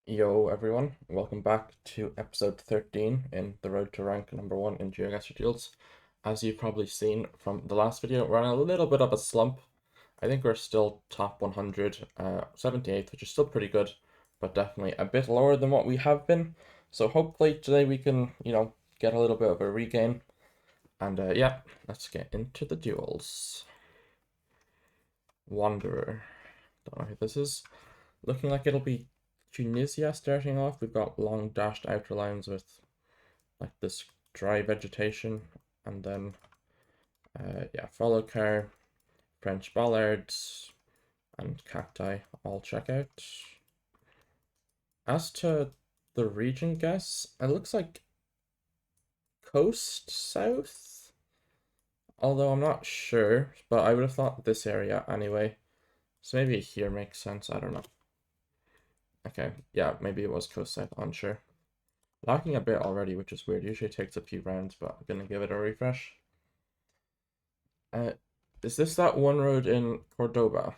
Yo everyone, welcome back to episode 13 in the road to rank number 1 in Geoguessr duels. As you've probably seen from the last video, we're on a little bit of a slump. I think we're still top 100, 78th, which is still pretty good, but definitely a bit lower than what we have been. So hopefully today we can, get a little bit of a regain. And yeah, let's get into the duels. Wanderer. Don't know who this is. Looking like it'll be Tunisia starting off. We've got long dashed outer lines with like this dry vegetation, and then yeah, follow car, French bollards, and cacti all check out. As to the region guess, it looks like coast south, although I'm not sure, but I would have thought this area anyway. So maybe here makes sense, I don't know. Okay, yeah, maybe it was coast south, unsure. Lagging a bit already, which is weird. Usually it takes a few rounds, but I'm gonna give it a refresh. Is this that one road in Cordoba?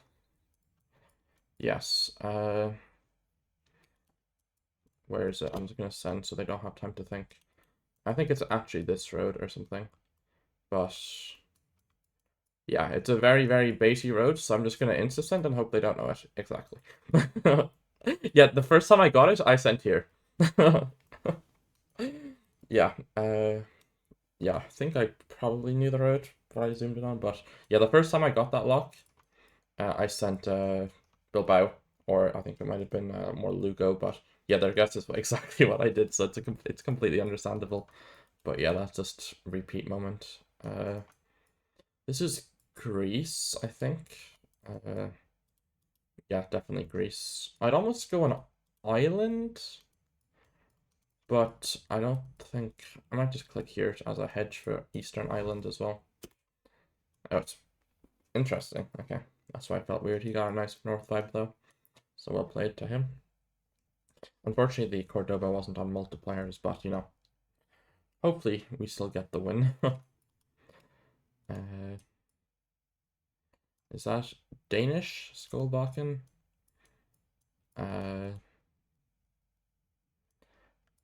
Yes. Where is it? I'm just gonna send so they don't have time to think. I think it's actually this road or something. But yeah, it's a very, very baity road, so I'm just gonna insta-send and hope they don't know it exactly. Yeah, the first time I got it, I sent here. Yeah, yeah, I think I probably knew the road, but I zoomed in on. But yeah, the first time I got that lock, I sent Bilbao, or I think it might have been more Lugo. But yeah, their guess is exactly what I did, so it's completely understandable. But yeah, that's just repeat moment. This is Greece, I think. Yeah, definitely Greece. I'd almost go an island, but I don't think I might just click here as a hedge for Eastern Island as well. Oh, it's interesting. Okay, that's why I felt weird. He got a nice north vibe though, so well played to him. Unfortunately, the Cordoba wasn't on multipliers, but hopefully we still get the win. Is that Danish? Skullbakken? Uh,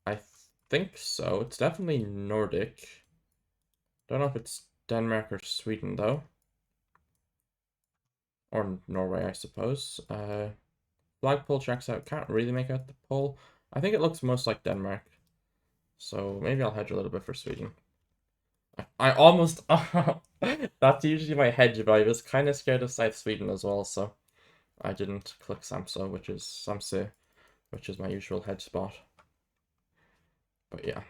I think so. It's definitely Nordic. Don't know if it's Denmark or Sweden though. Or Norway, I suppose. Flagpole checks out. Can't really make out the pole. I think it looks most like Denmark. So maybe I'll hedge a little bit for Sweden. I almost... That's usually my hedge, but I was kind of scared of South Sweden as well, so I didn't click Samso, which is my usual hedge spot. But yeah.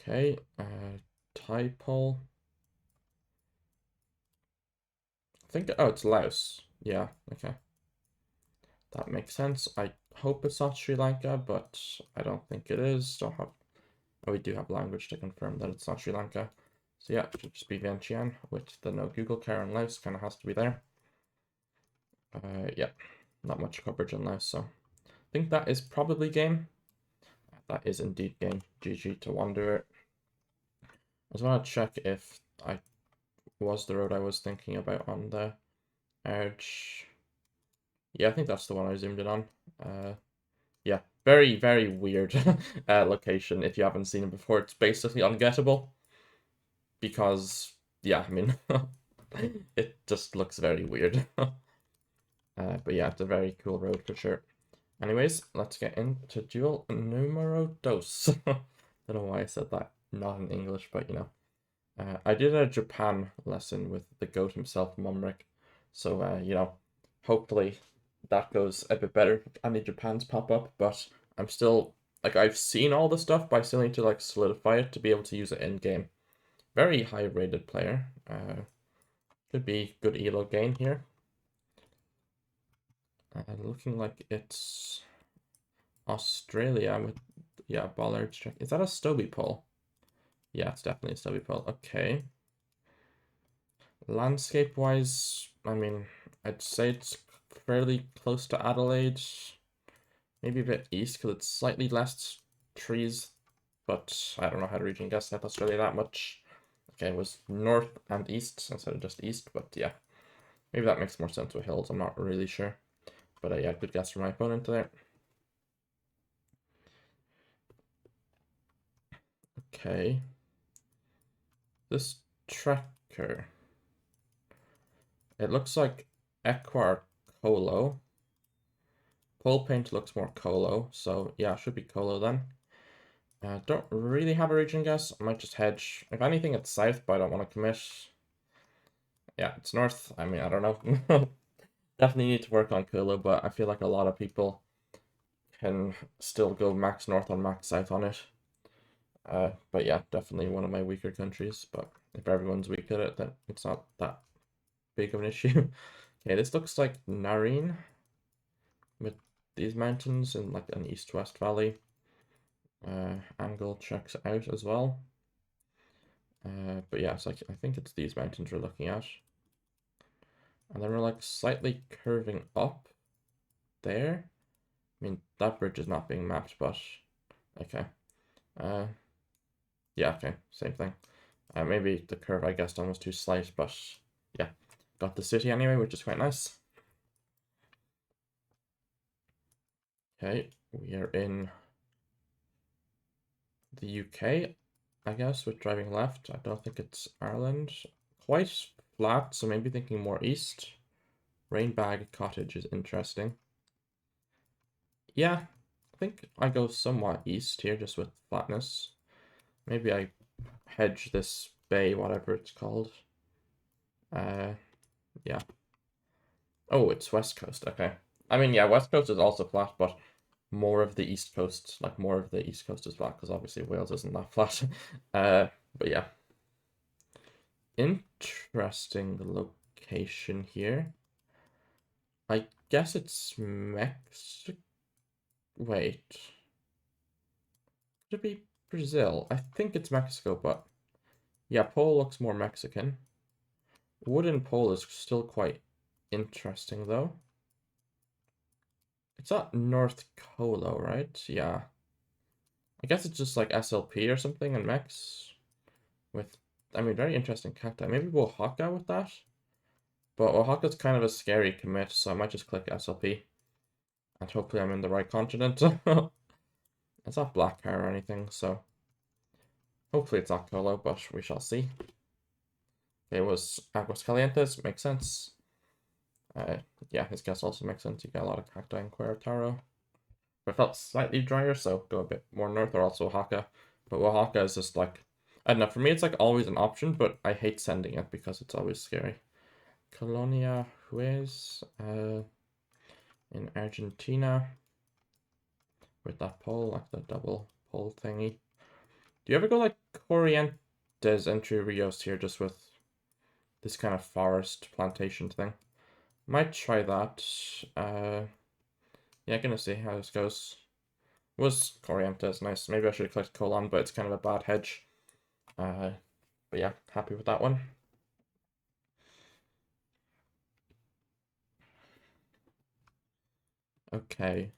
Okay, tie pole. I think, oh, it's Laos. Yeah, okay. That makes sense. I hope it's not Sri Lanka, but I don't think it is. Don't have... Oh, we do have language to confirm that it's not Sri Lanka. So yeah, it should just be Vientiane with the no Google care on Laos, kind of has to be there. Yeah, not much coverage on Laos, so I think that is probably game. That is indeed game. GG to Wanderer. I just want to check if I was the road I was thinking about on the edge. Yeah, I think that's the one I zoomed in on. Yeah, very, very weird location if you haven't seen it before. It's basically ungettable because, yeah, I mean, it just looks very weird. But yeah, it's a very cool road for sure. Anyways, let's get into duel numero dos. Don't know why I said that, not in English, but I did a Japan lesson with the goat himself, Mumrick. So, hopefully that goes a bit better. Any Japans pop up, but I'm still, like, I've seen all the stuff, but I still need to, like, solidify it to be able to use it in game. Very high rated player. Could be good elo gain here. Looking like it's Australia with, yeah, Bollard's check. Is that a Stobie pole? Yeah, it's definitely a Stobie pole. Okay. Landscape wise, I mean, I'd say it's fairly close to Adelaide. Maybe a bit east because it's slightly less trees, but I don't know how to region guess South Australia that much. Okay, it was north and east instead of just east, but yeah. Maybe that makes more sense with hills, I'm not really sure. But yeah, good guess from my opponent there. Okay. This tracker. It looks like Equar Colo. Pole Paint looks more Colo, so yeah, should be Colo then. Don't really have a region guess. I might just hedge. If anything, it's south, but I don't want to commit. Yeah, it's north. I mean, I don't know. Definitely need to work on Colo, but I feel like a lot of people can still go max north or max south on it. But yeah, definitely one of my weaker countries. But if everyone's weak at it, then it's not that big of an issue. Okay, this looks like Nareen with these mountains in like an east-west valley. Angle checks out as well. But yeah, it's like I think it's these mountains we're looking at. And then we're like slightly curving up there. I mean, that bridge is not being mapped, but okay. Yeah, okay, same thing. Maybe the curve I guessed on was too slight, but yeah. Got the city anyway, which is quite nice. Okay, we are in the UK, I guess, with driving left. I don't think it's Ireland. Quite flat, so maybe thinking more east. Rainbag Cottage is interesting. Yeah, I think I go somewhat east here, just with flatness. Maybe I hedge this bay, whatever it's called. Yeah. Oh, it's West Coast, okay. I mean, yeah, West Coast is also flat, but more of the East Coast, like more of the East Coast is flat, because obviously Wales isn't that flat. But yeah. Interesting location here. I guess it's Mexico. Wait. Could it be Brazil? I think it's Mexico, but yeah, pole looks more Mexican. Wooden pole is still quite interesting, though. It's not North Colo, right? Yeah. I guess it's just like SLP or something in Mex. With, I mean, very interesting cacti. Maybe Oaxaca with that? But Oaxaca's kind of a scary commit, so I might just click SLP. And hopefully I'm in the right continent. It's not black hair or anything, so hopefully it's not Colo, but we shall see. It was Aguas Calientes, makes sense. Yeah, his guess also makes sense. You get a lot of cacti in Querétaro. But it felt slightly drier, so go a bit more north, or also Oaxaca. But Oaxaca is just like, I don't know, for me it's like always an option, but I hate sending it because it's always scary. Colonia Juez in Argentina with that pole, like the double pole thingy. Do you ever go like Corrientes Entre Rios here just with this kind of forest plantation thing? Might try that. Yeah, gonna see how this goes. Was Corrientes nice? Maybe I should have clicked Colon, but it's kind of a bad hedge. But yeah, happy with that one. Okay.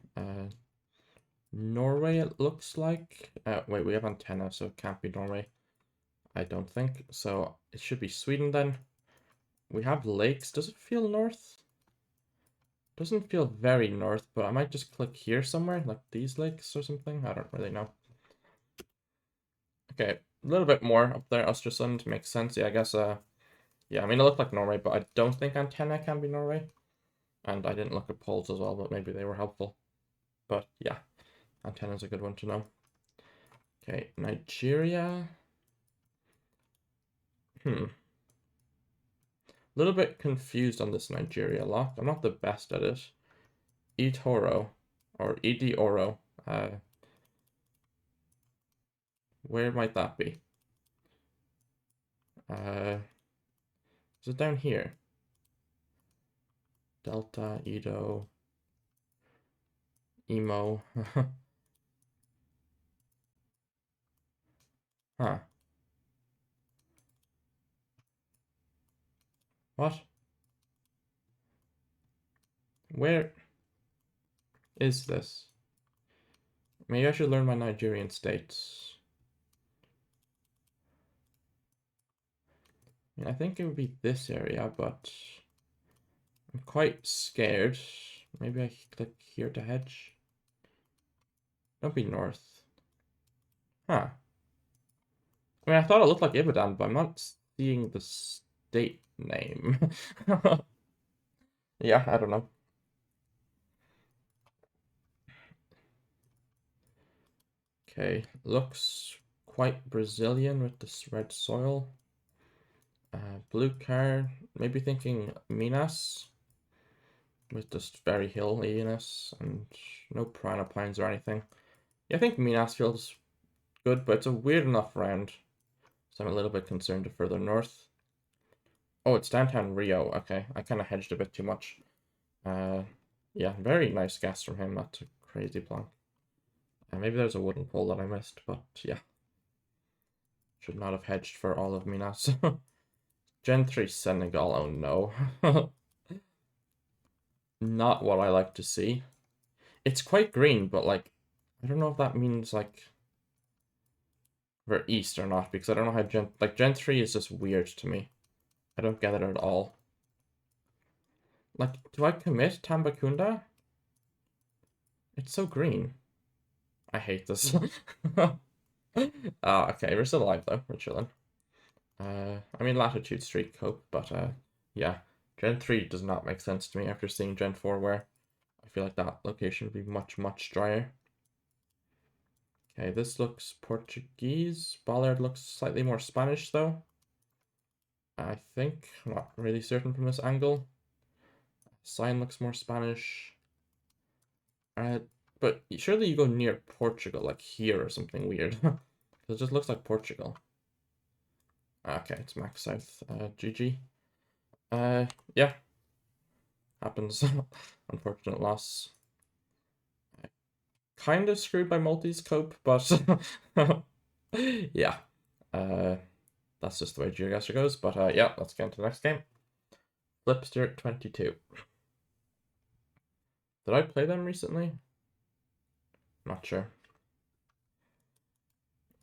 Norway, it looks like. Wait, we have antenna, so it can't be Norway. I don't think. So it should be Sweden then. We have lakes. Does it feel north? Doesn't feel very north, but I might just click here somewhere, like these lakes or something. I don't really know. Okay, a little bit more up there. Östersund makes sense. Yeah, I guess. Yeah, I mean, it looked like Norway, but I don't think antenna can be Norway. And I didn't look at polls as well, but maybe they were helpful. But yeah, antenna's a good one to know. Okay, Nigeria. A little bit confused on this Nigeria lock. I'm not the best at it. Etoro, or Oro. Where might that be? Is it down here? Delta, Edo, Emo. Huh. What? Where is this? Maybe I should learn my Nigerian states. I mean, I think it would be this area, but I'm quite scared Maybe I click here to hedge. Don't be north. Huh. I mean, I thought it looked like Ibadan, but I'm not seeing the state name. Yeah, I don't know. Okay, looks quite Brazilian with this red soil. Blue card, maybe thinking Minas with just very hilliness and no piranha pines or anything. Yeah, I think Minas feels good, but it's a weird enough round, so I'm a little bit concerned of further north. Oh, it's downtown Rio. Okay, I kind of hedged a bit too much. Yeah, very nice guess from him. That's a crazy plan. Maybe there's a wooden pole that I missed, but yeah. Should not have hedged for all of Minas. Gen 3 Senegal, oh no. Not what I like to see. It's quite green, but like, I don't know if that means like we're east or not, because I don't know how Gen 3 is just weird to me. I don't get it at all. Like, do I commit Tambakunda? It's so green. I hate this. Okay, we're still alive though. We're chilling. I mean, Latitude Street Cope, but yeah. Gen 3 does not make sense to me after seeing Gen 4 where I feel like that location would be much, much drier. Okay, this looks Portuguese. Ballard looks slightly more Spanish though. I think. I'm not really certain from this angle. Sign looks more Spanish. Uh, but surely you go near Portugal, like here or something weird. It just looks like Portugal. Okay, it's Max South. GG. Yeah. Happens. Unfortunate loss. Kind of screwed by Maltese cope, but yeah. That's just the way Geoguessr goes. But yeah, let's get into the next game. Flipster 22. Did I play them recently? Not sure.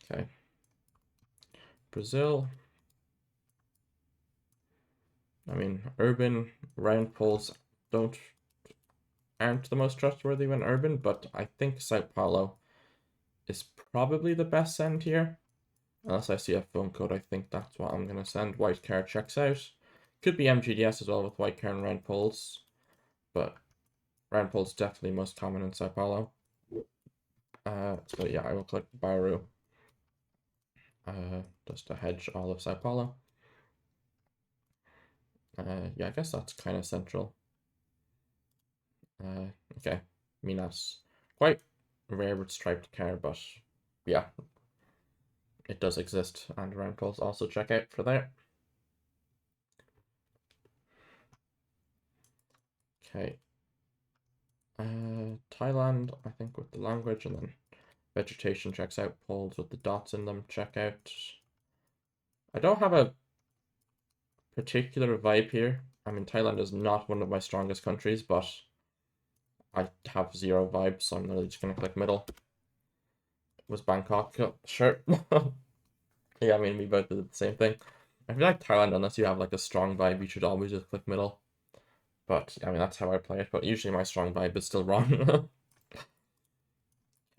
Okay. Brazil. I mean, urban round poles aren't the most trustworthy when urban, but I think Sao Paulo is probably the best send here. Unless I see a phone code, I think that's what I'm going to send. White car checks out. Could be MGDS as well with white car and round poles, but round poles definitely most common in Sao Paulo. So yeah, I will click Bauru. Just to hedge all of Sao Paulo. Yeah, I guess that's kind of central. Okay, Minas. Quite rare with striped car, but yeah, it does exist, and round poles also check out for there. Okay. Thailand, I think, with the language, and then vegetation checks out, poles with the dots in them check out. I don't have a particular vibe here. I mean, Thailand is not one of my strongest countries, but I have zero vibes, so I'm literally just gonna click middle. It was Bangkok, sure. Yeah, I mean, we both did the same thing. I feel like Thailand, unless you have like a strong vibe, you should always just click middle. But I mean, that's how I play it. But usually my strong vibe is still wrong.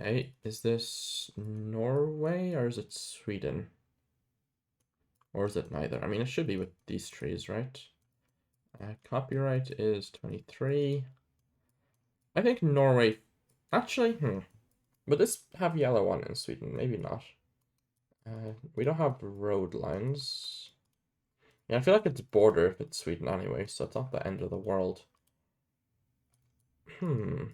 Okay, is this Norway or is it Sweden? Or is it neither? I mean, it should be with these trees, right? Copyright is 23. I think Norway... Actually, would this have yellow on in Sweden? Maybe not. We don't have road lines. Yeah, I feel like it's border if it's Sweden anyway, so it's not the end of the world. I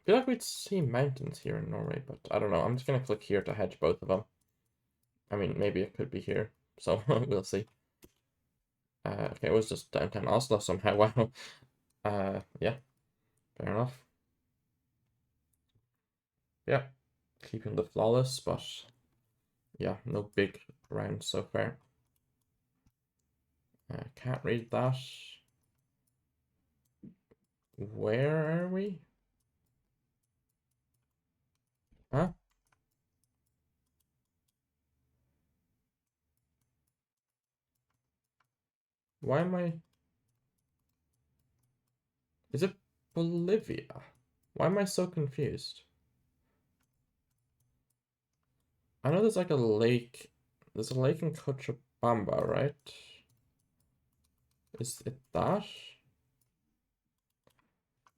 feel like we'd see mountains here in Norway, but I don't know. I'm just gonna click here to hedge both of them. I mean, maybe it could be here, so we'll see. Okay, it was just downtown Oslo somehow. Wow. Yeah, fair enough. Yeah, keeping the flawless, but yeah, no big rounds so far. Can't read that. Where are we? Huh? Why am I? Is it Bolivia? Why am I so confused? I know there's like a lake. There's a lake in Cochabamba, right? Is it that?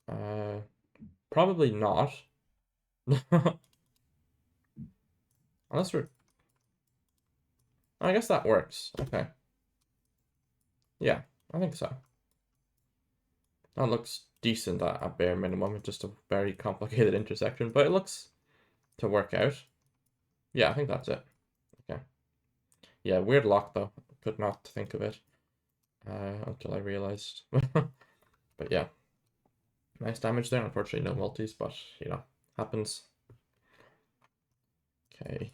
Uh, Probably not. Unless we're... I guess that works. Okay. Yeah, I think so. That looks decent at a bare minimum. It's just a very complicated intersection, but it looks to work out. Yeah, I think that's it. Okay. Yeah, weird lock though. Could not think of it until I realized. But yeah, nice damage there. Unfortunately, no multis, but you know, happens. Okay.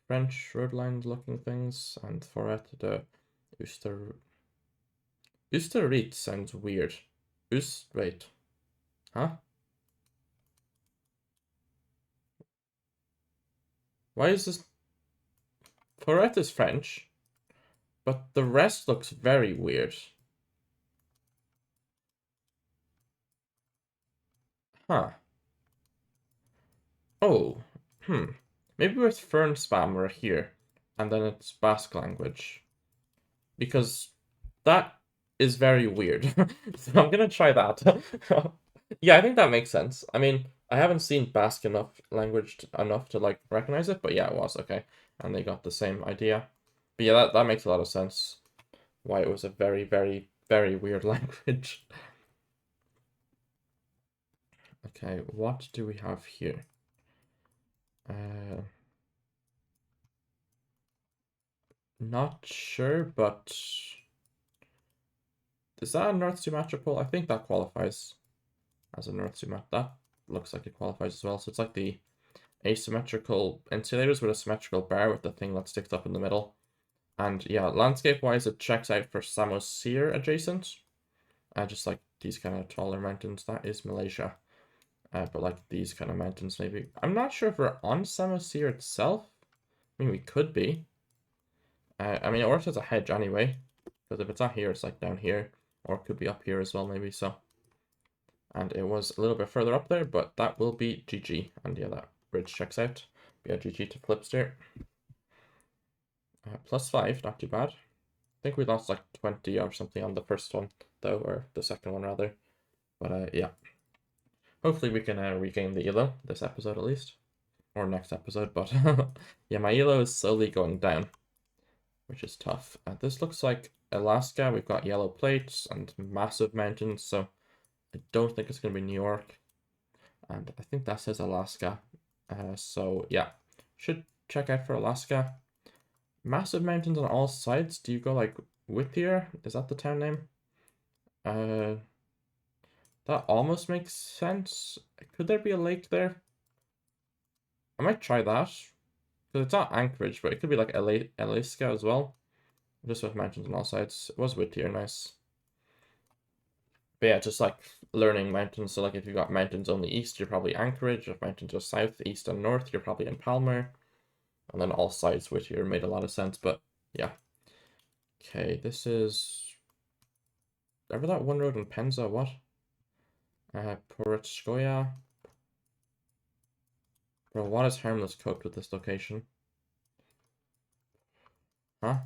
French road lines looking things, and Forêt de Uster. Usterrit sounds weird. Wait. Huh? Why is this? Forêt is French, but the rest looks very weird. Huh. Oh. Maybe with Fern Spam we're here, and then it's Basque language. Because that is very weird. So I'm gonna try that. Yeah, I think that makes sense. I mean, I haven't seen Basque enough to like recognize it, but yeah, it was okay. And they got the same idea. But yeah, that makes a lot of sense. Why it was a very, very, very weird language. Okay, what do we have here? Not sure, but is that a North Sumatra? I think that qualifies as a North Sumatra. That looks like it qualifies as well. So it's like the asymmetrical insulators with a symmetrical bar with the thing that sticks up in the middle. And yeah, landscape-wise, it checks out for Samosir adjacent. Just like these kind of taller mountains. That is Malaysia. But like these kind of mountains, maybe. I'm not sure if we're on Samosir itself. I mean, we could be. I mean, it works as a hedge anyway. Because if it's not here, it's like down here. Or it could be up here as well, maybe, so. And it was a little bit further up there, but that will be GG. And yeah, that bridge checks out. Yeah, GG to Flipster. +5, not too bad. I think we lost like 20 or something on the first one, though, or the second one, rather. But yeah. Hopefully we can regain the elo this episode at least. Or next episode, but yeah, my elo is slowly going down, which is tough. This looks like Alaska. We've got yellow plates and massive mountains, so I don't think it's going to be New York. And I think that says Alaska. So yeah, should check out for Alaska. Massive mountains on all sides. Do you go like Whittier? Is that the town name? That almost makes sense. Could there be a lake there? I might try that. Because it's not Anchorage, but it could be like Alaska as well. Just with mountains on all sides. It was Whittier, nice. But yeah, just like learning mountains. So like if you've got mountains on the east, you're probably Anchorage. If mountains are south, east, and north, you're probably in Palmer. And then all sides Whittier made a lot of sense, but yeah. Okay, this is... Ever that one road in Penza, what? Poretskoya. Bro, what is Harmless cooked with this location? Huh?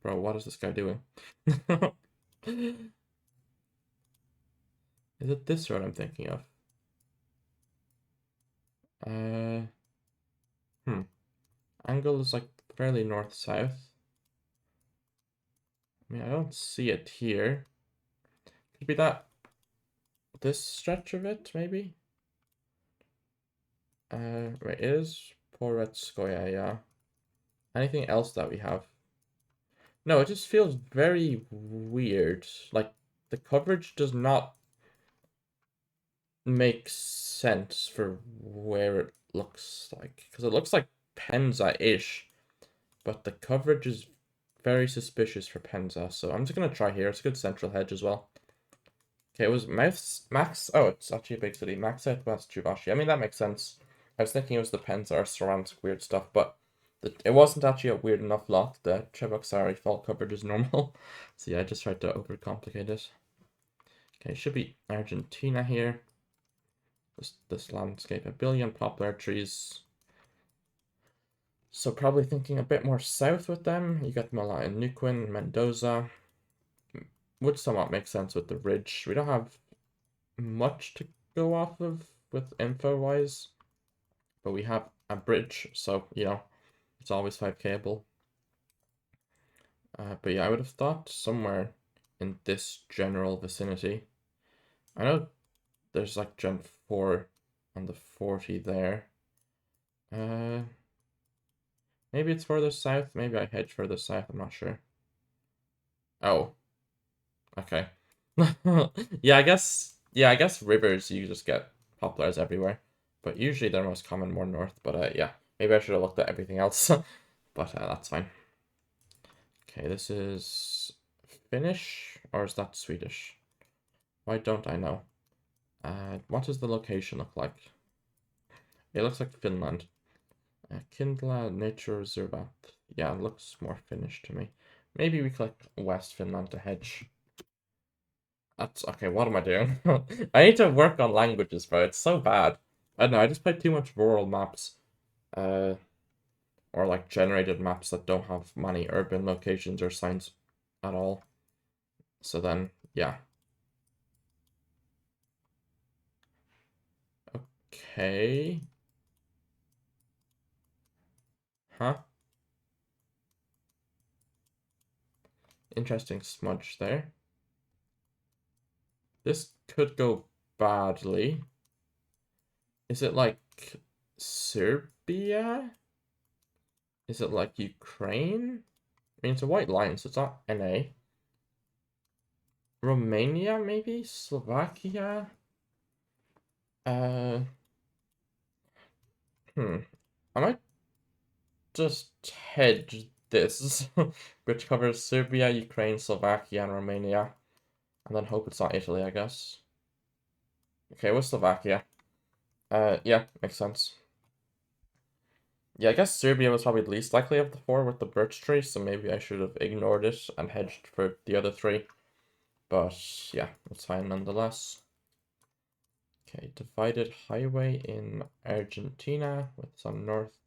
Bro, what is this guy doing? Is it this road I'm thinking of? Angle is like fairly north-south. I mean, I don't see it here. Could be this stretch of it, maybe? Wait, it is Poretskoya, yeah. Anything else that we have? No, it just feels very weird. Like, the coverage does not make sense for where it looks like. Because it looks like Penza-ish, but the coverage is very suspicious for Penza, so I'm just going to try here. It's a good central hedge as well. Okay, it was Max. Oh, it's actually a big city. Max Southwest Juvashi. I mean, that makes sense. I was thinking it was the Penza or Saransk weird stuff, but It wasn't actually a weird enough lot. The Cheboksary fault coverage is normal. So yeah, I just tried to overcomplicate it. Okay, should be Argentina here. This landscape, a billion poplar trees. So probably thinking a bit more south with them. You get them a lot in Neuquén, Mendoza. Would somewhat make sense with the ridge. We don't have much to go off of with info-wise. But we have a bridge, so, you know, it's always 5 cable. But yeah, I would have thought somewhere in this general vicinity. I know there's like Gen 4 and the 40 there. Maybe it's further south. Maybe I hedge further south. I'm not sure. Oh, okay. Yeah, I guess rivers you just get poplars everywhere, but usually they're most common more north. But yeah, maybe I should have looked at everything else. But that's fine. Okay, this is Finnish or is that Swedish? Why don't I know? What does the location look like? It looks like Finland. Kindla Nature Reservat. Yeah, it looks more Finnish to me. Maybe we click West Finland to hedge. That's okay. What am I doing? I need to work on languages, bro. It's so bad. I don't know. I just play too much rural maps, or like generated maps that don't have many urban locations or signs at all. So then, yeah. Okay. Huh? Interesting smudge there. This could go badly. Is it like Serbia? Is it like Ukraine? I mean, it's a white line, so it's not NA. Romania, maybe? Slovakia? Uh, I might just hedge this, which covers Serbia, Ukraine, Slovakia, and Romania. And then hope it's not Italy, I guess. Okay, what's Slovakia? Yeah, makes sense. Yeah, I guess Serbia was probably the least likely of the four with the birch tree, so maybe I should have ignored it and hedged for the other three. But yeah, it's fine nonetheless. Okay, divided highway in Argentina with some north.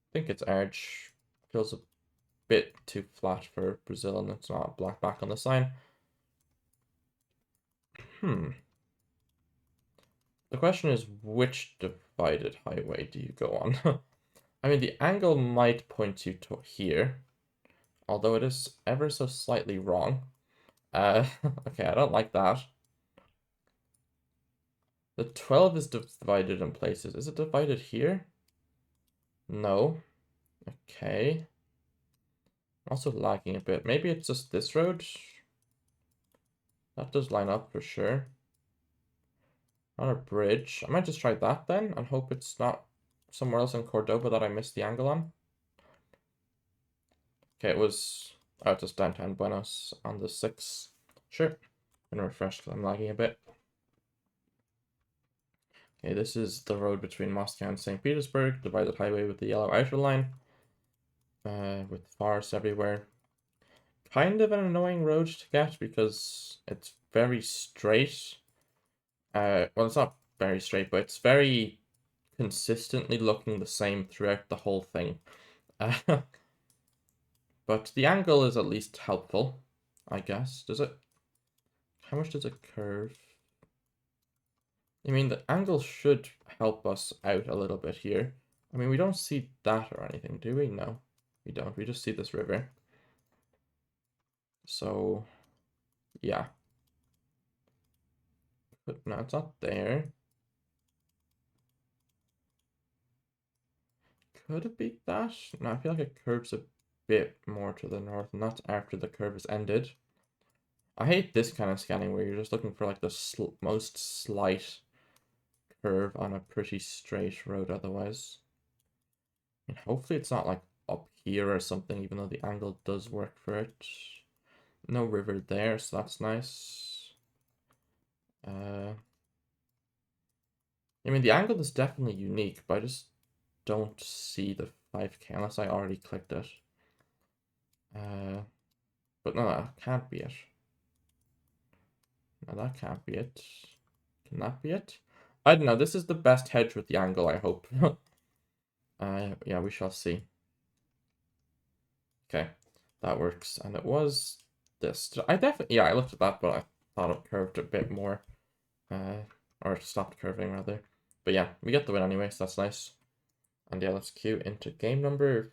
I think it's Arge. Feels a bit too flat for Brazil and it's not black back on the sign. The question is, which divided highway do you go on? I mean, the angle might point you to here, although it is ever so slightly wrong. Okay, I don't like that. The 12 is divided in places. Is it divided here? No. Okay. Also lagging a bit. Maybe it's just this road. That does line up for sure. On a bridge. I might just try that then and hope it's not somewhere else in Cordoba that I missed the angle on. Okay, it was just downtown Buenos on the 6th. Sure. I'm gonna refresh because I'm lagging a bit. Okay, this is the road between Moscow and St. Petersburg, divided highway with the yellow outer line. With forests everywhere. Kind of an annoying road to get because it's very straight. Well, it's not very straight, but it's very consistently looking the same throughout the whole thing. But the angle is at least helpful, I guess. Does it? How much does it curve? I mean, the angle should help us out a little bit here. I mean, we don't see that or anything, do we? No, we don't. We just see this river. So, yeah. But no, it's not there. Could it be that? No, I feel like it curves a bit more to the north, and that's after the curve is ended. I hate this kind of scanning where you're just looking for like the most slight curve on a pretty straight road otherwise. And hopefully it's not like up here or something, even though the angle does work for it. No river there, so that's nice. I mean, the angle is definitely unique, but I just don't see the 5K unless I already clicked it. But no, that can't be it. No, that can't be it. Can that be it? I don't know. This is the best hedge with the angle, I hope. Yeah, we shall see. Okay, that works. And it was this. I definitely, yeah, I looked at that, but I thought it curved a bit more. Or stopped curving, rather. But yeah, we get the win anyway, so that's nice. And yeah, let's queue into game number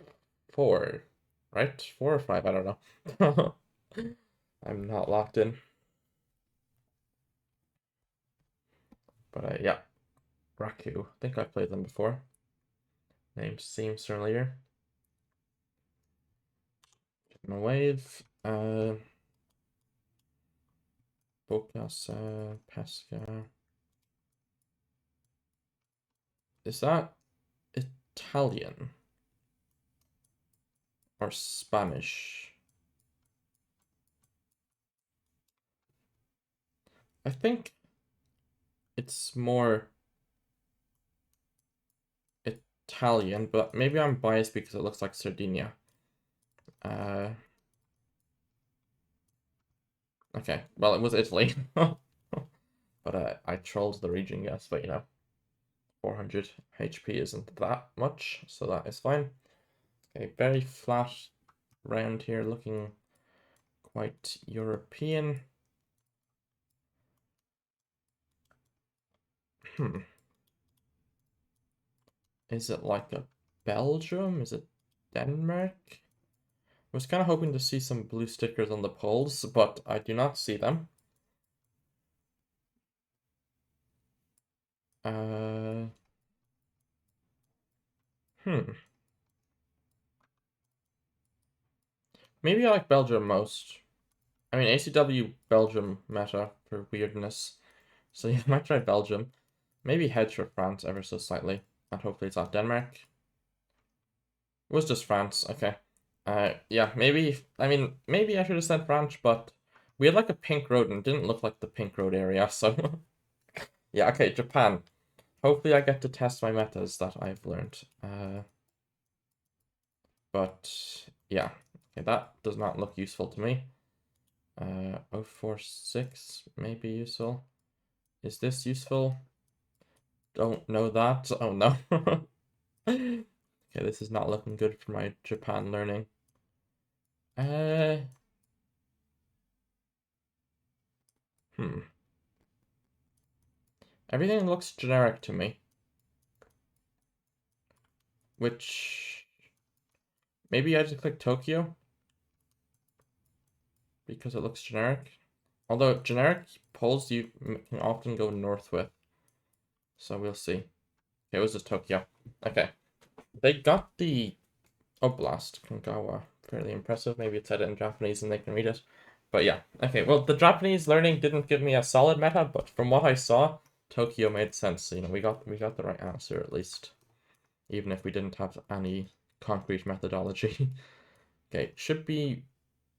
4. Right? 4 or 5, I don't know. I'm not locked in. But yeah, Raku. I think I played them before. Name seems familiar. Getting a wave. Bocas, Pesca. Is that Italian? Or Spanish? I think it's more Italian, but maybe I'm biased because it looks like Sardinia. Okay, well, it was Italy. But I trolled the region guess, but you know, 400 HP isn't that much, so that is fine. Okay, very flat round here, looking quite European. Is it like a Belgium? Is it Denmark? I was kind of hoping to see some blue stickers on the poles, but I do not see them. Maybe I like Belgium most. I mean, ACW Belgium meta for weirdness. So you might try Belgium. Maybe hedge for France ever so slightly. And hopefully it's not Denmark. It was just France. Okay. Yeah, maybe, I mean, maybe I should have said France, but we had like a pink road and it didn't look like the pink road area, so. Yeah, okay, Japan. Hopefully I get to test my metas that I've learned. But yeah, okay, that does not look useful to me. 046 may be useful. Is this useful? Don't know that. Oh no. Okay, this is not looking good for my Japan learning. Everything looks generic to me. Which maybe I just click Tokyo because it looks generic. Although generic poles you can often go north with. So we'll see. Okay, it was just Tokyo. Okay. They got the Oblast Kanagawa. Fairly impressive. Maybe it said it in Japanese and they can read it. But yeah. Okay, well, the Japanese learning didn't give me a solid meta, but from what I saw, Tokyo made sense. You know, we got the right answer at least. Even if we didn't have any concrete methodology. Okay, should be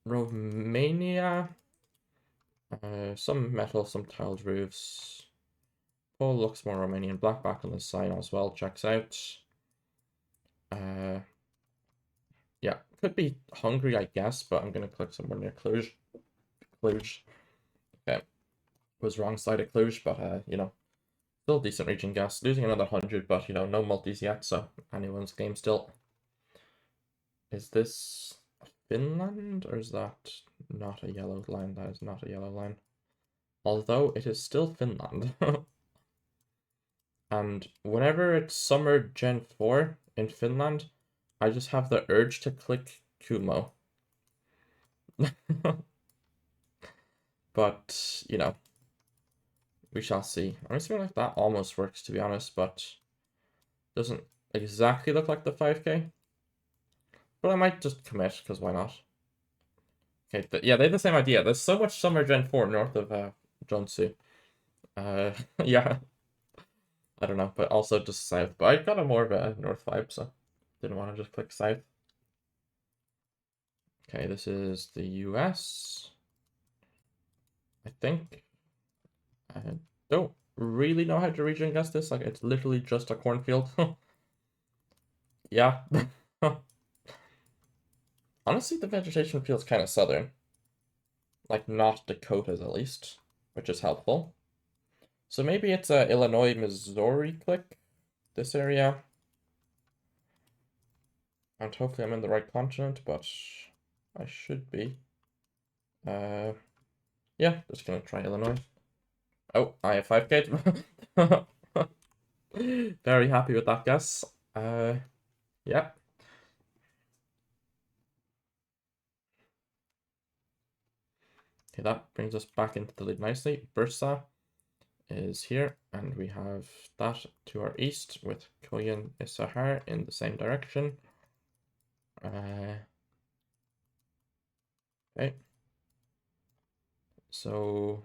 Romania. Some metal, some tiled roofs. Pole looks more Romanian. Black back on the sign as well. Checks out. Yeah, could be Hungary, I guess, but I'm gonna click somewhere near Cluj. Cluj. Okay, was wrong side of Cluj, but you know, still decent region guess. Losing another 100, but you know, no multis yet, so anyone's game still. Is this Finland, or is that not a yellow line? That is not a yellow line. Although it is still Finland. And whenever it's summer Gen 4 in Finland, I just have the urge to click Kumo. But, you know, we shall see. I'm assuming like that almost works, to be honest, but doesn't exactly look like the 5K. But I might just commit, because why not? Okay, yeah, they have the same idea. There's so much summer Gen 4 north of Jeonsu. Yeah, I don't know, but also just south. But I got a more of a north vibe, so didn't want to just click south. Okay, this is the US. I think. I don't really know how to region guess this. Like, it's literally just a cornfield. Yeah. Honestly, the vegetation feels kind of southern. Like, not Dakotas, at least, which is helpful. So maybe it's a Illinois, Missouri click, this area. And hopefully I'm in the right continent, but I should be. Yeah, just gonna try Illinois. Oh, I have 5K. Very happy with that guess. Yeah. Okay, that brings us back into the lead nicely. Bursa is here, and we have that to our east with Koyan Isahar in the same direction. Okay. So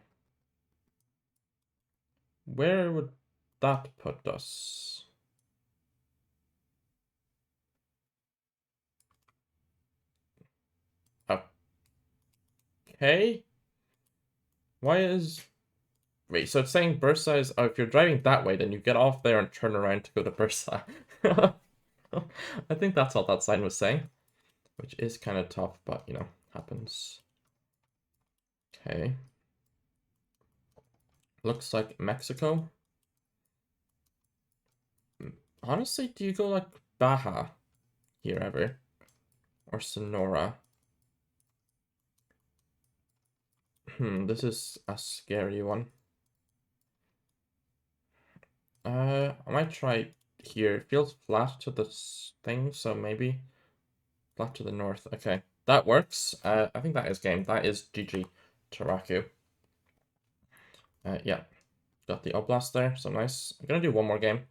where would that put us? Okay. Why is... Wait, so it's saying Bursa is... Oh, if you're driving that way, then you get off there and turn around to go to Bursa. I think that's what that sign was saying. Which is kind of tough, but, you know, happens. Okay. Looks like Mexico. Honestly, do you go like Baja here ever? Or Sonora? This is a scary one. I might try here. It feels flat to the thing, so maybe flat to the north. Okay, that works. I think that is game. That is GG Taraku. Yeah, got the Oblast there, so nice. I'm gonna do one more game.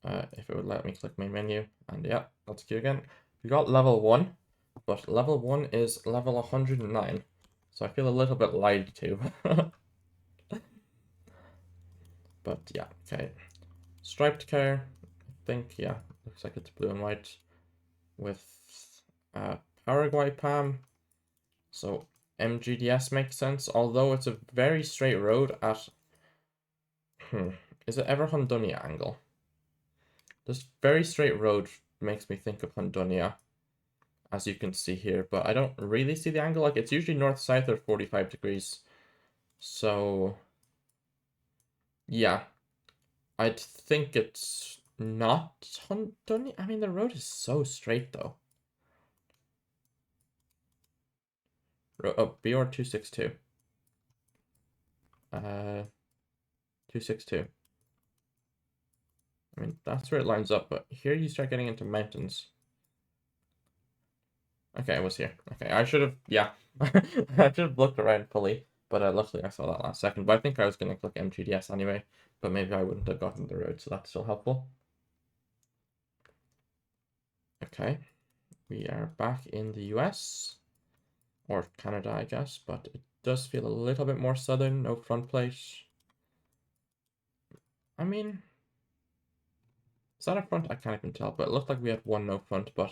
If it would let me click main menu, and yeah, let's queue again. We got level 1, but level 1 is level 109, so I feel a little bit lied to. But yeah, okay. Striped car, I think, yeah, looks like it's blue and white with Paraguay Palm. So MGDS makes sense, although it's a very straight road at... Is it ever Hondunia angle? This very straight road makes me think of Hondunia, as you can see here, but I don't really see the angle. Like, it's usually north-south or 45 degrees. So, yeah. I'd think it's not Hondunia. I mean, the road is so straight, though. Oh, BR 262. 262. I mean, that's where it lines up, but here you start getting into mountains. Okay, I was here. Okay, I should have, yeah. I should have looked around fully, but luckily I saw that last second. But I think I was going to click MGDS anyway, but maybe I wouldn't have gotten the road, so that's still helpful. Okay, we are back in the US, or Canada, I guess, but it does feel a little bit more southern, no front plate. I mean, is that a front? I can't even tell, but it looked like we had one no front, but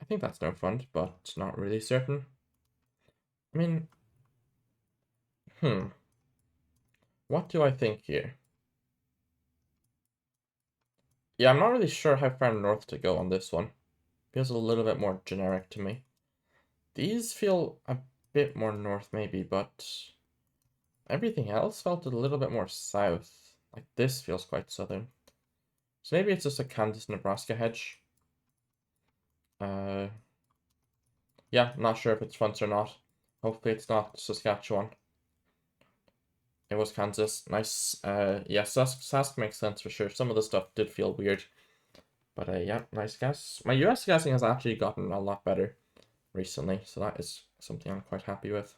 I think that's no front, but not really certain. I mean, what do I think here? Yeah, I'm not really sure how far north to go on this one. Feels a little bit more generic to me. These feel a bit more north maybe, but everything else felt a little bit more south. Like this feels quite southern. So maybe it's just a Kansas-Nebraska hedge. Yeah, not sure if it's fronts or not. Hopefully it's not Saskatchewan. It was Kansas. Nice. Yeah, Sask makes sense for sure. Some of the stuff did feel weird. But yeah, nice guess. My US guessing has actually gotten a lot better recently, so that is something I'm quite happy with.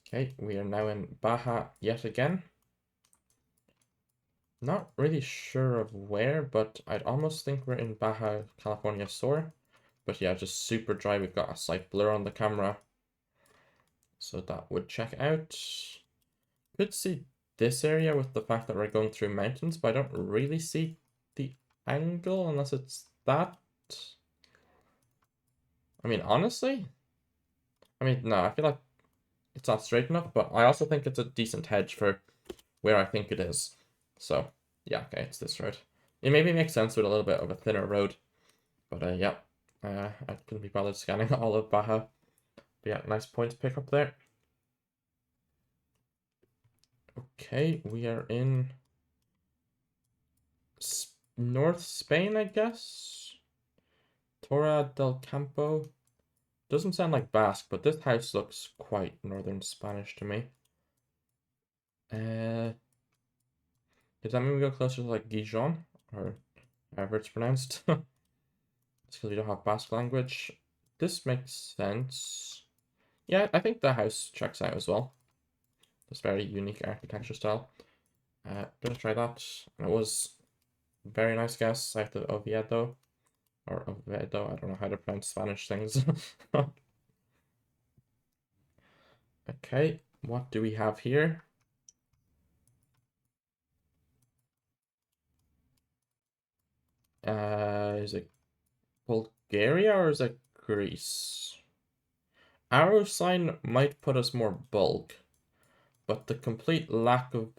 Okay, we are now in Baja yet again. Not really sure of where, but I'd almost think we're in Baja California Sur. But yeah, just super dry. We've got a slight blur on the camera, so that would check out. Could see this area with the fact that we're going through mountains, but I don't really see the angle unless it's that. I mean, honestly, no, I feel like it's not straight enough, but I also think it's a decent hedge for where I think it is. So, yeah, okay, it's this road. It maybe makes sense with a little bit of a thinner road. But yeah, I couldn't be bothered scanning all of Baja. But yeah, nice points pick up there. Okay, we are in North Spain, I guess. Torre del Campo. Doesn't sound like Basque, but this house looks quite Northern Spanish to me. Does that mean we go closer to like Gijon? Or however it's pronounced? It's because we don't have Basque language. This makes sense. Yeah, I think the house checks out as well. This very unique architecture style. Gonna try that. And it was a very nice guess, south of Oviedo. Or Oviedo, I don't know how to pronounce Spanish things. Okay, what do we have here? Is it Bulgaria or is it Greece? Arrow sign might put us more bulk, but the complete lack of,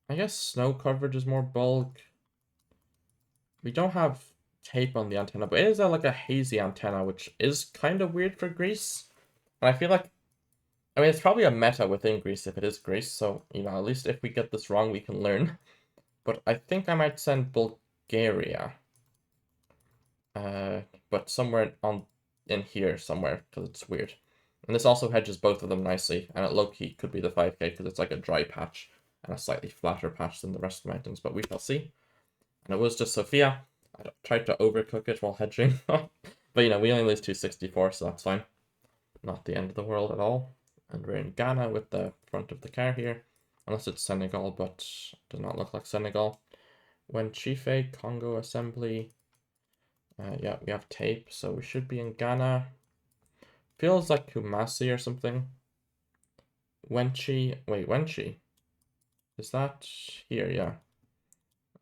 I guess, snow coverage is more bulk. We don't have tape on the antenna, but it is like a hazy antenna, which is kind of weird for Greece. And I feel like, I mean, it's probably a meta within Greece if it is Greece, so, you know, at least if we get this wrong, we can learn. But I think I might send Bulgaria. But somewhere in here somewhere, because it's weird. And this also hedges both of them nicely, and it low-key could be the 5k, because it's like a dry patch, and a slightly flatter patch than the rest of the mountains, but we shall see. And it was just Sofia. I tried to overcook it while hedging. But, you know, we only lose 264, so that's fine. Not the end of the world at all. And we're in Ghana with the front of the car here. Unless it's Senegal, but does not look like Senegal. When Chife, Congo Assembly. Yeah, we have tape, so we should be in Ghana. Feels like Kumasi or something. Wenchi. Wait, Wenchi. Is that here? Yeah.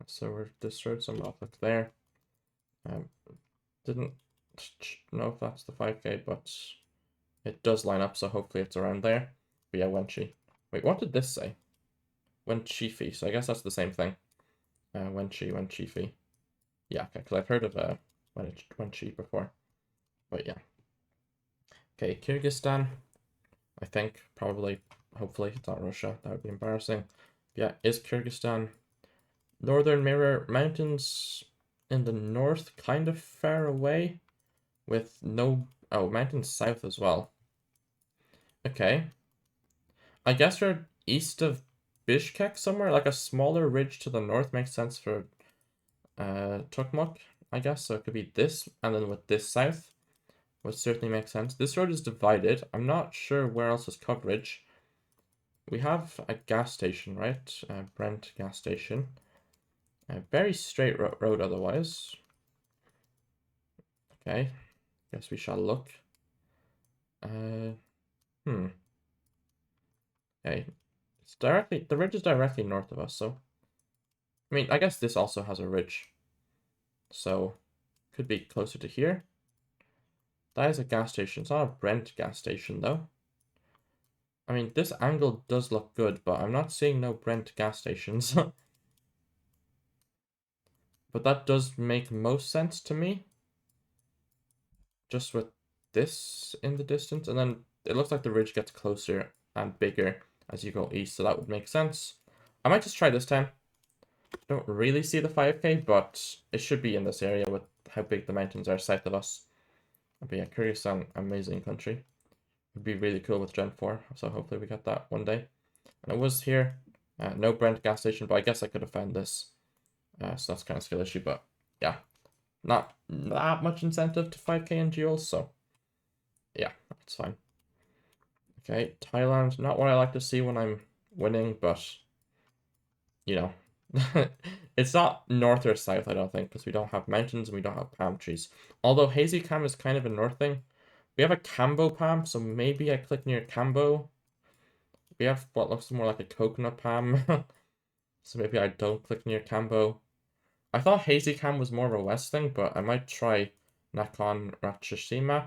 So we're this road, some off like there. Didn't know if that's the 5k, but it does line up, so hopefully it's around there. But yeah, Wenchi. Wait, what did this say? Wenchifi, so I guess that's the same thing. Wenchifi. Yeah, okay, because I've heard of Wenchi before. But yeah. Okay, Kyrgyzstan. I think, probably, hopefully, it's not Russia. That would be embarrassing. But yeah, is Kyrgyzstan. Northern Mirror Mountains in the north, kind of far away, with no... Oh, mountains south as well. Okay. I guess we're east of Bishkek somewhere, like a smaller ridge to the north makes sense for Tukmuk, I guess. So it could be this, and then with this south would certainly make sense. This road is divided. I'm not sure where else is coverage. We have a gas station, right? Brent gas station. A very straight road otherwise. Okay, guess we shall look. Okay, it's directly, the ridge is directly north of us, so I mean, I guess this also has a ridge, so could be closer to here. That is a gas station. It's not a Brent gas station though. I mean, this angle does look good, but I'm not seeing no Brent gas stations. But that does make most sense to me. Just with this in the distance, and then it looks like the ridge gets closer and bigger as you go east, so that would make sense. I might just try this time. Don't really see the 5k, but it should be in this area with how big the mountains are south of us. But yeah, Kyrgyzstan, amazing country. Would be really cool with Gen 4, so hopefully we get that one day. And it was here. No Brent gas station, but I guess I could have found this. So that's kind of skill issue, but yeah. Not that much incentive to 5k in duels, so yeah, that's fine. Okay, Thailand, not what I like to see when I'm winning, but you know, it's not north or south, I don't think, because we don't have mountains and we don't have palm trees. Although hazy cam is kind of a north thing. We have a Cambo palm, so maybe I click near Cambo. We have what looks more like a coconut palm, so maybe I don't click near Cambo. I thought hazy cam was more of a west thing, but I might try Nakhon Ratchashima.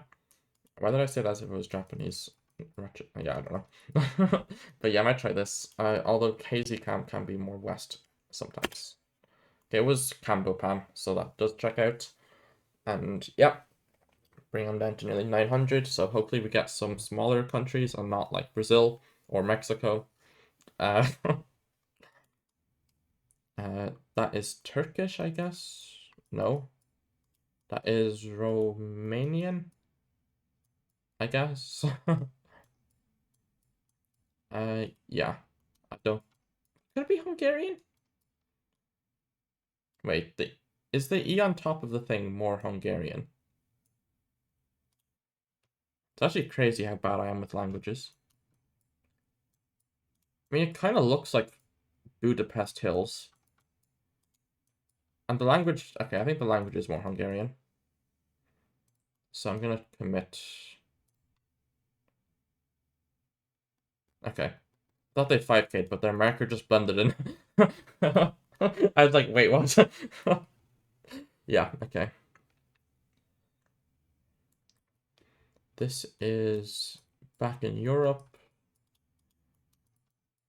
Why did I say that as if it was Japanese? Yeah, I don't know. But yeah, I might try this. Although hazy cam can be more west sometimes. it was Cambopan, so that does check out. And yeah, bring them down to nearly 900. So hopefully we get some smaller countries and not like Brazil or Mexico. Uh, that is Turkish, I guess. No, that is Romanian, I guess. Yeah, I don't. Could it be Hungarian? Wait, is the E on top of the thing more Hungarian? It's actually crazy how bad I am with languages. I mean, it kind of looks like Budapest Hills. And the language, okay, I think the language is more Hungarian. So I'm gonna commit. Okay. Thought they 5K'd, but their marker just blended in. I was like, wait, what? Yeah, okay. This is back in Europe.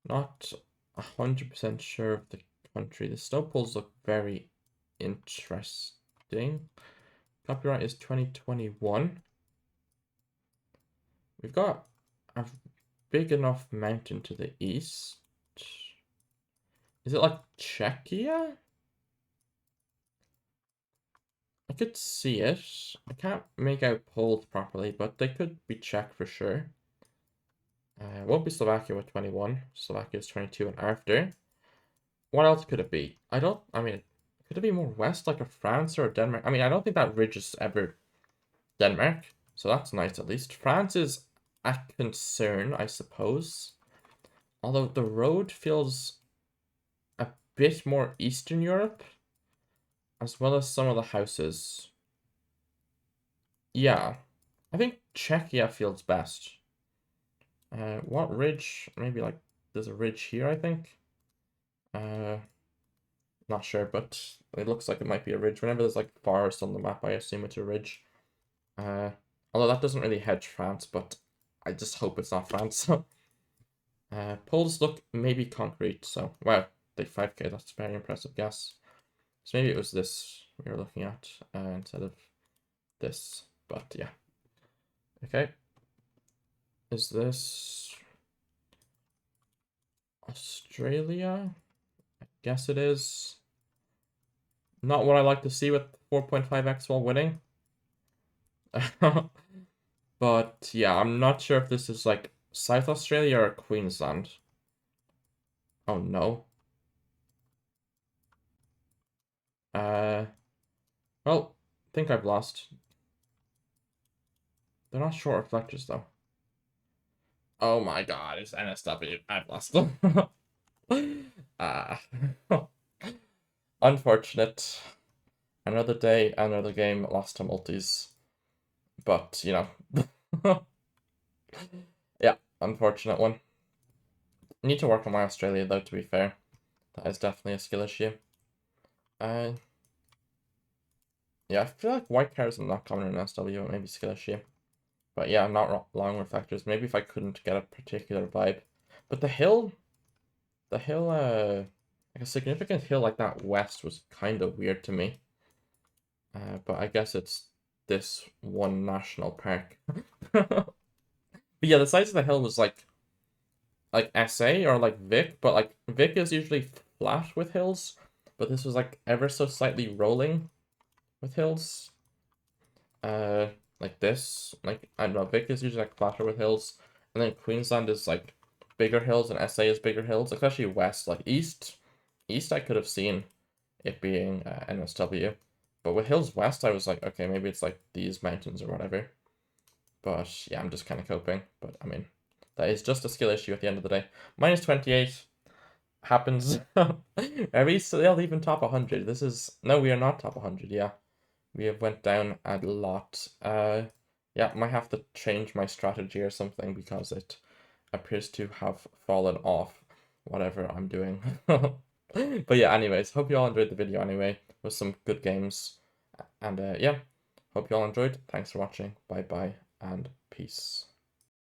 Not 100% sure of the country. The snow poles look very interesting. Copyright is 2021. We've got a big enough mountain to the east. Is it like Czechia? I could see it. I can't make out poles properly, but they could be Czech for sure. It won't be Slovakia with 21. Slovakia is 22 and after. What else could it be? I mean, could it be more west, like a France or a Denmark? I mean, I don't think that ridge is ever Denmark, so that's nice at least. France is a concern, I suppose. Although the road feels a bit more Eastern Europe, as well as some of the houses. Yeah, I think Czechia feels best. What ridge? Maybe like there's a ridge here, I think. Not sure, but it looks like it might be a ridge. Whenever there's like forest on the map, I assume it's a ridge. Although that doesn't really hedge France, but I just hope it's not France. Poles look maybe concrete, so wow, they 5K, that's a very impressive guess. So maybe it was this we were looking at instead of this, but yeah. Okay. Is this Australia? I guess it is. Not what I like to see with 4.5x while winning. But yeah, I'm not sure if this is like South Australia or Queensland. Oh no. Well, I think I've lost. They're not short reflectors though. Oh my god, it's NSW. I've lost. Ah. Unfortunate. Another day, another game, lost to multis. But, you know. Yeah, unfortunate one. Need to work on my Australia though, to be fair. That is definitely a skill issue. Yeah, I feel like white cars are not common in SW, but maybe skill issue. But yeah, not long reflectors. Maybe if I couldn't get a particular vibe. But the hill, like a significant hill like that west was kind of weird to me. But I guess it's this one national park. But yeah, the size of the hill was like SA or like Vic, but like Vic is usually flat with hills, but this was like ever so slightly rolling with hills. Like this, like I don't know, Vic is usually like flatter with hills, and then Queensland is like bigger hills, and SA is bigger hills, especially west. Like east I could have seen it being NSW, but with hills west, I was like, okay, maybe it's like these mountains or whatever. But yeah, I'm just kind of coping. But I mean, that is just a skill issue at the end of the day. Minus 28 happens. Are we still even top 100? This is no, we are not top 100. Yeah, we have went down a lot. Yeah, might have to change my strategy or something because it appears to have fallen off whatever I'm doing. But yeah, anyways, hope you all enjoyed the video anyway, with some good games. And yeah, hope you all enjoyed. Thanks for watching. Bye bye and peace.